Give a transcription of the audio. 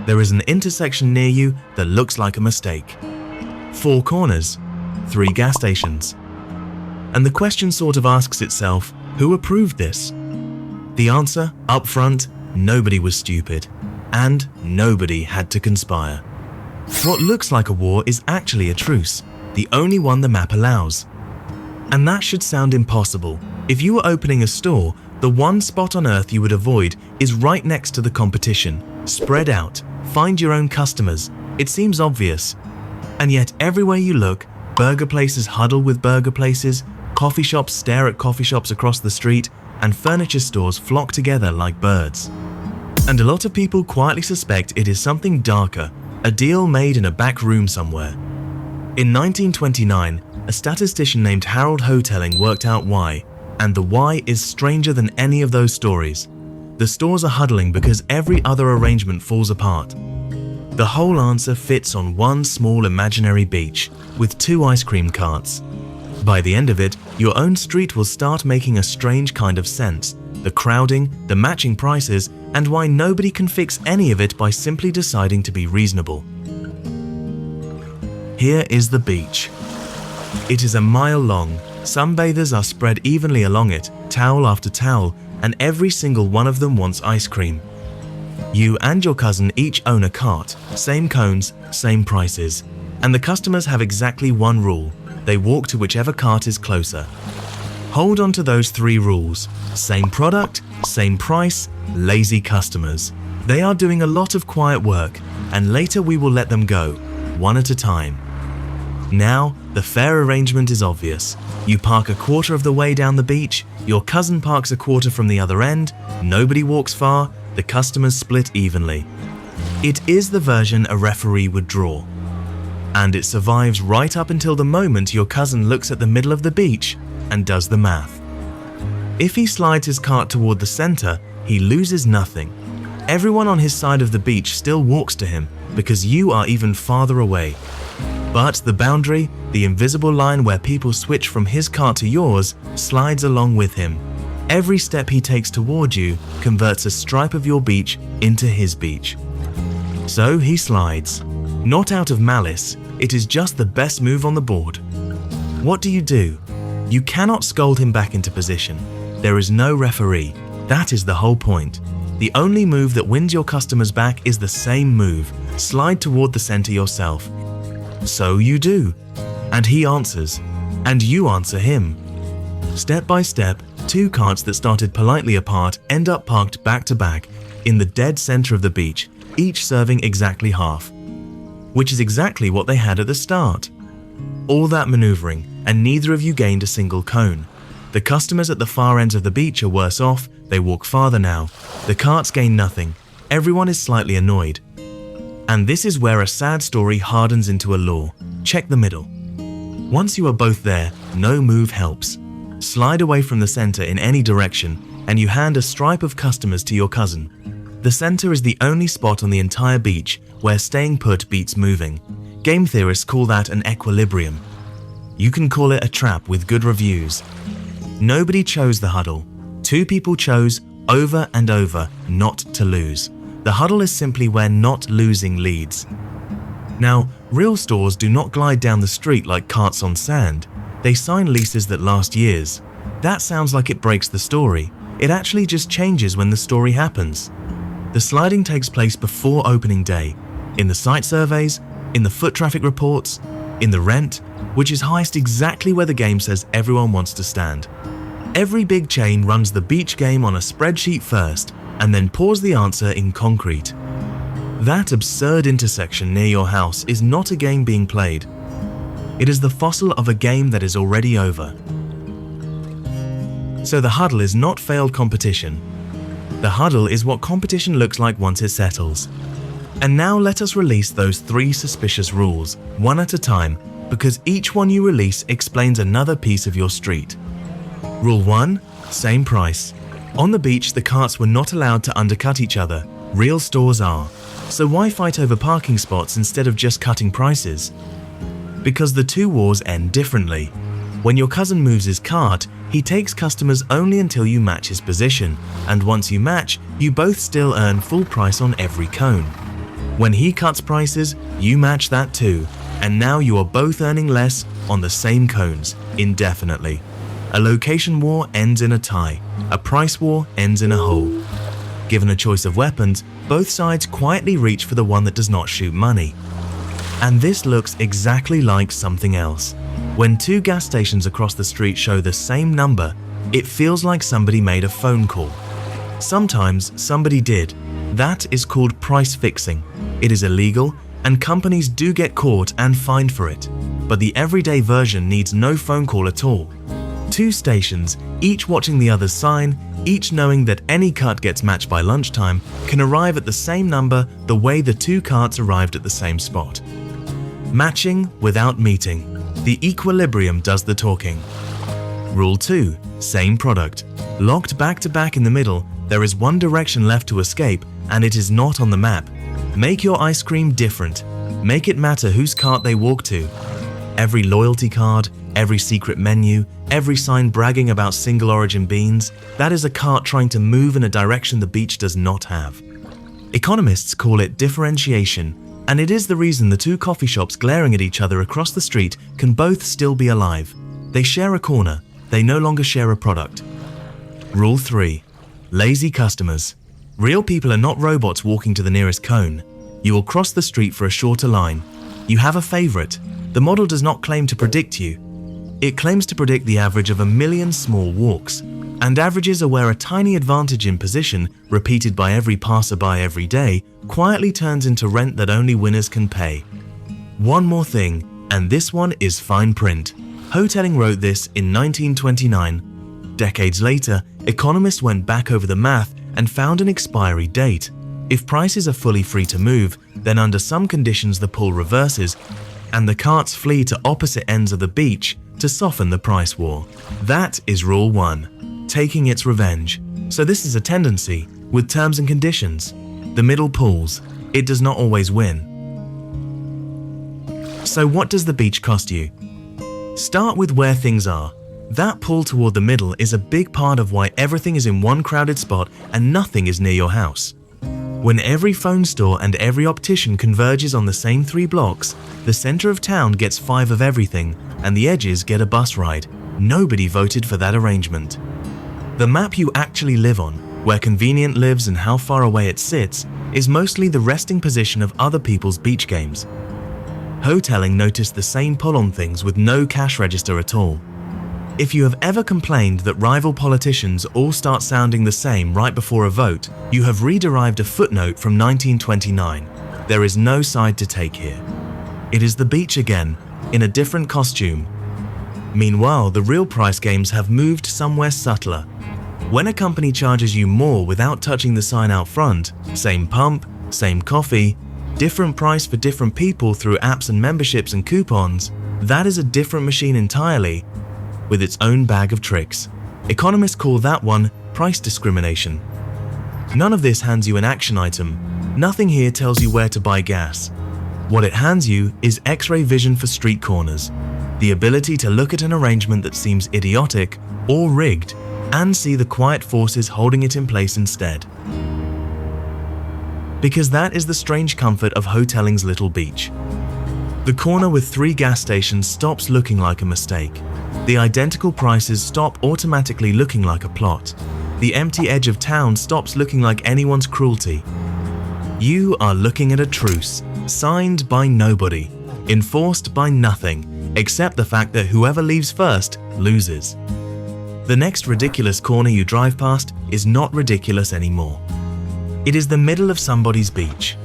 There is an intersection near you that looks like a mistake. 4 corners, 3 gas stations. And the question sort of asks itself, who approved this? The answer, up front, nobody was stupid. And nobody had to conspire. What looks like a war is actually a truce, the only one the map allows. And that should sound impossible. If you were opening a store, the one spot on earth you would avoid is right next to the competition. Spread out, find your own customers. It seems obvious. And yet everywhere you look, burger places huddle with burger places, coffee shops stare at coffee shops across the street, and furniture stores flock together like birds. And a lot of people quietly suspect it is something darker, a deal made in a back room somewhere. In 1929, a statistician named Harold Hotelling worked out why, and the why is stranger than any of those stories. The stores are huddling because every other arrangement falls apart. The whole answer fits on one small imaginary beach with 2 ice cream carts. By the end of it, your own street will start making a strange kind of sense. The crowding, the matching prices, and why nobody can fix any of it by simply deciding to be reasonable. Here is the beach. It is a mile long. Sunbathers are spread evenly along it, towel after towel, and every single one of them wants ice cream. You and your cousin each own a cart, same cones, same prices, and the customers have exactly one rule. They walk to whichever cart is closer. Hold on to those 3 rules. Same product, same price, lazy customers. They are doing a lot of quiet work, and later we will let them go, one at a time. Now, the fair arrangement is obvious. You park a quarter of the way down the beach, your cousin parks a quarter from the other end, nobody walks far, the customers split evenly. It is the version a referee would draw. And it survives right up until the moment your cousin looks at the middle of the beach and does the math. If he slides his cart toward the center, he loses nothing. Everyone on his side of the beach still walks to him because you are even farther away. But the boundary, the invisible line where people switch from his cart to yours, slides along with him. Every step he takes toward you converts a stripe of your beach into his beach. So he slides. Not out of malice, it is just the best move on the board. What do? You cannot scold him back into position. There is no referee. That is the whole point. The only move that wins your customers back is the same move. Slide toward the center yourself. So you do. And he answers. And you answer him. Step by step, 2 carts that started politely apart end up parked back to back in the dead center of the beach, each serving exactly half. Which is exactly what they had at the start. All that maneuvering, and neither of you gained a single cone. The customers at the far ends of the beach are worse off, they walk farther now. The carts gain nothing, everyone is slightly annoyed. And this is where a sad story hardens into a law. Check the middle. Once you are both there, no move helps. Slide away from the center in any direction, and you hand a stripe of customers to your cousin. The center is the only spot on the entire beach where staying put beats moving. Game theorists call that an equilibrium. You can call it a trap with good reviews. Nobody chose the huddle. 2 people chose over and over not to lose. The huddle is simply where not losing leads. Now, real stores do not glide down the street like carts on sand. They sign leases that last years. That sounds like it breaks the story. It actually just changes when the story happens. The sliding takes place before opening day, in the site surveys, in the foot traffic reports, in the rent, which is highest exactly where the game says everyone wants to stand. Every big chain runs the beach game on a spreadsheet first and then pours the answer in concrete. That absurd intersection near your house is not a game being played. It is the fossil of a game that is already over. So the huddle is not failed competition. The huddle is what competition looks like once it settles. And now let us release those 3 suspicious rules, one at a time, because each one you release explains another piece of your street. Rule 1, same price. On the beach, the carts were not allowed to undercut each other. Real stores are. So why fight over parking spots instead of just cutting prices? Because the 2 wars end differently. When your cousin moves his cart, he takes customers only until you match his position, and once you match, you both still earn full price on every cone. When he cuts prices, you match that too, and now you are both earning less on the same cones indefinitely. A location war ends in a tie. A price war ends in a hole. Given a choice of weapons, both sides quietly reach for the one that does not shoot money. And this looks exactly like something else. When two gas stations across the street show the same number, it feels like somebody made a phone call. Sometimes somebody did. That is called price fixing. It is illegal, and companies do get caught and fined for it. But the everyday version needs no phone call at all. Two stations, each watching the other's sign, each knowing that any cut gets matched by lunchtime, can arrive at the same number the way the two carts arrived at the same spot. Matching without meeting. The equilibrium does the talking. Rule 2. Same product. Locked back to back in the middle, there is one direction left to escape, and it is not on the map. Make your ice cream different. Make it matter whose cart they walk to. Every loyalty card, every secret menu, every sign bragging about single origin beans, that is a cart trying to move in a direction the beach does not have. Economists call it differentiation, and it is the reason the two coffee shops glaring at each other across the street can both still be alive. They share a corner, they no longer share a product. Rule 3. Lazy customers. Real people are not robots walking to the nearest cone. You will cross the street for a shorter line. You have a favorite. The model does not claim to predict you. It claims to predict the average of 1 million small walks, and averages are where a tiny advantage in position, repeated by every passerby every day, quietly turns into rent that only winners can pay. One more thing, and this one is fine print. Hotelling wrote this in 1929. Decades later, economists went back over the math and found an expiry date. If prices are fully free to move, then under some conditions the pull reverses, and the carts flee to opposite ends of the beach to soften the price war. That is Rule 1, taking its revenge. So this is a tendency, with terms and conditions. The middle pulls. It does not always win. So what does the beach cost you? Start with where things are. That pull toward the middle is a big part of why everything is in one crowded spot and nothing is near your house. When every phone store and every optician converges on the same 3 blocks, the center of town gets 5 of everything and the edges get a bus ride. Nobody voted for that arrangement. The map you actually live on, where convenient lives and how far away it sits, is mostly the resting position of other people's beach games. Hotelling noticed the same pull on things with no cash register at all. If you have ever complained that rival politicians all start sounding the same right before a vote, you have rederived a footnote from 1929. There is no side to take here. It is the beach again, in a different costume. Meanwhile, the real price games have moved somewhere subtler. When a company charges you more without touching the sign out front, same pump, same coffee, different price for different people through apps and memberships and coupons, that is a different machine entirely, with its own bag of tricks. Economists call that one price discrimination. None of this hands you an action item. Nothing here tells you where to buy gas. What it hands you is X-ray vision for street corners, the ability to look at an arrangement that seems idiotic or rigged and see the quiet forces holding it in place instead. Because that is the strange comfort of hotelling's little beach. The corner with 3 gas stations stops looking like a mistake. The identical prices stop automatically looking like a plot. The empty edge of town stops looking like anyone's cruelty. You are looking at a truce, signed by nobody, enforced by nothing, except the fact that whoever leaves first loses. The next ridiculous corner you drive past is not ridiculous anymore. It is the middle of somebody's beach.